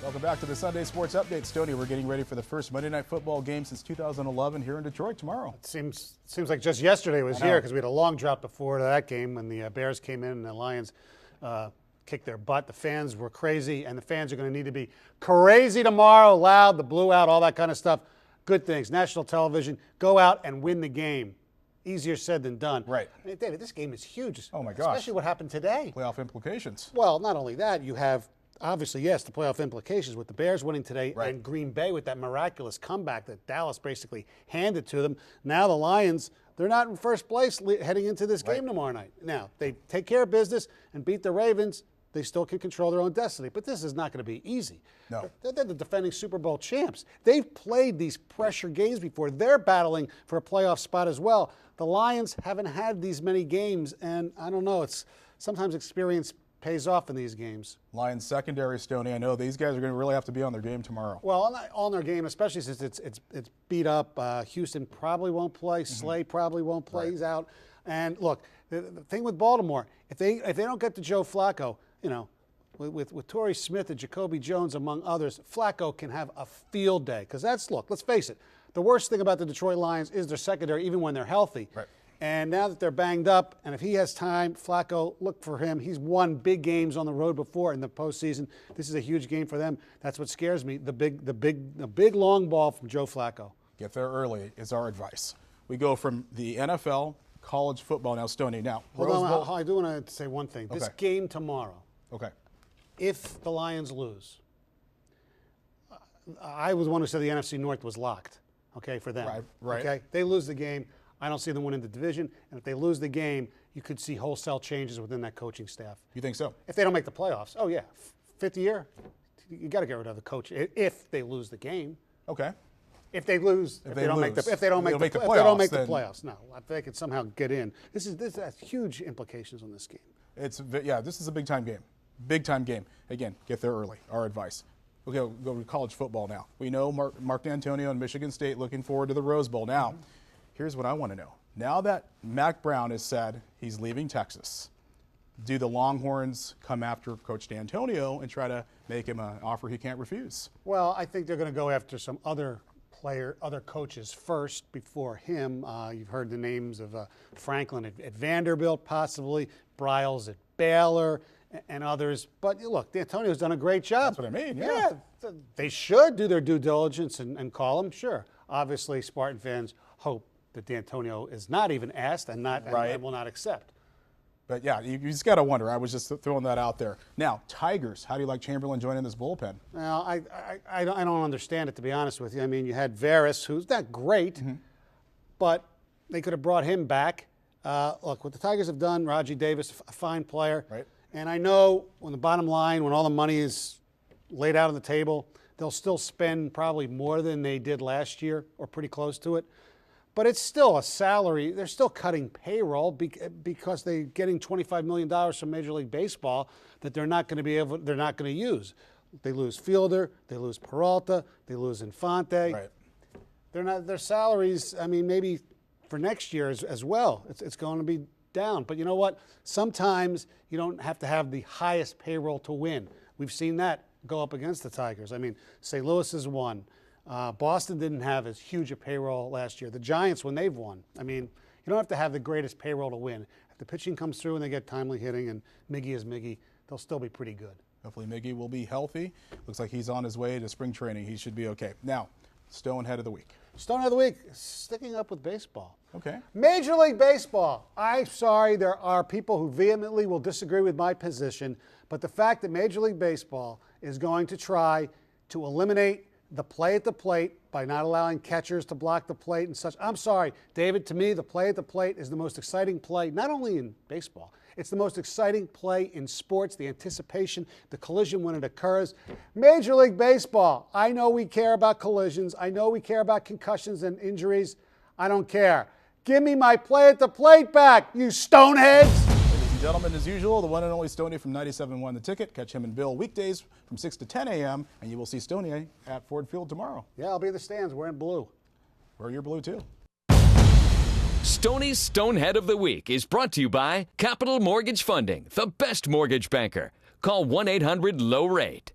Welcome back to the Sunday Sports Update. Stoney, we're getting ready for the first Monday Night Football game since 2011 here in Detroit tomorrow. It seems like just yesterday was here because we had a long drought before that game when the Bears came in and the Lions kicked their butt. The fans were crazy, and the fans are going to need to be crazy tomorrow, loud, the blue out, all that kind of stuff. Good things. National television, go out and win the game. Easier said than done. Right. I mean, David, this game is huge. Oh, my gosh. Especially what happened today. Playoff implications. Well, not only that, you have, obviously, yes, the playoff implications with the Bears winning today and Green Bay with that miraculous comeback that Dallas basically handed to them. Now the Lions, they're not in first place heading into this game tomorrow night. Now, they take care of business and beat the Ravens. They still can control their own destiny. But this is not going to be easy. No. They're the defending Super Bowl champs. They've played these pressure games before. They're battling for a playoff spot as well. The Lions haven't had these many games, and I don't know. It's sometimes experience pays off in these games. Lions secondary, Stoney. I know these guys are going to really have to be on their game tomorrow. Well, on their game, especially since it's beat up. Houston probably won't play. Slay probably won't play. He's out. And look, the thing with Baltimore, if they don't get to Joe Flacco, you know, with Torrey Smith and Jacoby Jones among others, Flacco can have a field day. Because let's face it, the worst thing about the Detroit Lions is their secondary, even when they're healthy. Right. And now that they're banged up, and if he has time, Flacco, look for him. He's won big games on the road before in the postseason. This is a huge game for them. That's what scares me, the big long ball from Joe Flacco. Get there early is our advice. We go from the NFL, college football now, Stoney. Now, Hold on, I do want to say one thing. This game tomorrow, if the Lions lose, I was one who said the NFC North was locked, for them. Right. Okay? They lose the game. I don't see them winning the division. And if they lose the game, you could see wholesale changes within that coaching staff. You think so? If they don't make the playoffs, oh, yeah. Fifth year, you got to get rid of the coach if they lose the game. Okay. If they lose, if they don't make the playoffs, no, if they could somehow get in. This has huge implications on this game. This is a big time game. Big time game. Again, get there early. Our advice. Okay, we'll go to college football now. We know Mark Dantonio and Michigan State looking forward to the Rose Bowl. Now, here's what I want to know. Now that Mack Brown has said he's leaving Texas, do the Longhorns come after Coach Dantonio and try to make him an offer he can't refuse? Well, I think they're going to go after some other coaches first before him. You've heard the names of Franklin at Vanderbilt, possibly, Bryles at Baylor, and others. But look, D'Antonio's done a great job. That's what I mean, yeah. They should do their due diligence and call him, sure. Obviously, Spartan fans hope that D'Antonio is not even asked and will not accept. But yeah, you just got to wonder. I was just throwing that out there. Now, Tigers, how do you like Chamberlain joining this bullpen? Well, I don't understand it, to be honest with you. I mean, you had Varys, who's not great, but they could have brought him back. Look, what the Tigers have done, Raji Davis, a fine player. Right. And I know when the bottom line, when all the money is laid out on the table, they'll still spend probably more than they did last year or pretty close to it. But it's still a salary. They're still cutting payroll because they're getting $25 million from Major League Baseball that they're not going to use. They lose Fielder, they lose Peralta, they lose Infante. Right. Their salaries, I mean, maybe for next year as well, it's going to be down. But you know what? Sometimes you don't have to have the highest payroll to win. We've seen that go up against the Tigers. I mean, St. Louis has won. Boston didn't have as huge a payroll last year. The Giants, when they've won, I mean, you don't have to have the greatest payroll to win. If the pitching comes through and they get timely hitting and Miggy is Miggy, they'll still be pretty good. Hopefully Miggy will be healthy. Looks like he's on his way to spring training. He should be okay. Now, Stone head of the week. Stone of the week, sticking up with baseball. Okay. Major League Baseball. I'm sorry, there are people who vehemently will disagree with my position, but the fact that Major League Baseball is going to try to eliminate the play at the plate by not allowing catchers to block the plate and such. I'm sorry, David, to me, the play at the plate is the most exciting play, not only in baseball. It's the most exciting play in sports, the anticipation, the collision when it occurs. Major League Baseball, I know we care about collisions. I know we care about concussions and injuries. I don't care. Give me my play at the plate back, you stoneheads. Ladies and gentlemen, as usual, the one and only Stoney from 97.1 The Ticket. Catch him and Bill weekdays from 6 to 10 a.m., and you will see Stoney at Ford Field tomorrow. Yeah, I'll be in the stands wearing blue. Wear your blue, too. Stoney's Stonehead of the Week is brought to you by Capital Mortgage Funding, the best mortgage banker. Call 1-800-LOW-RATE.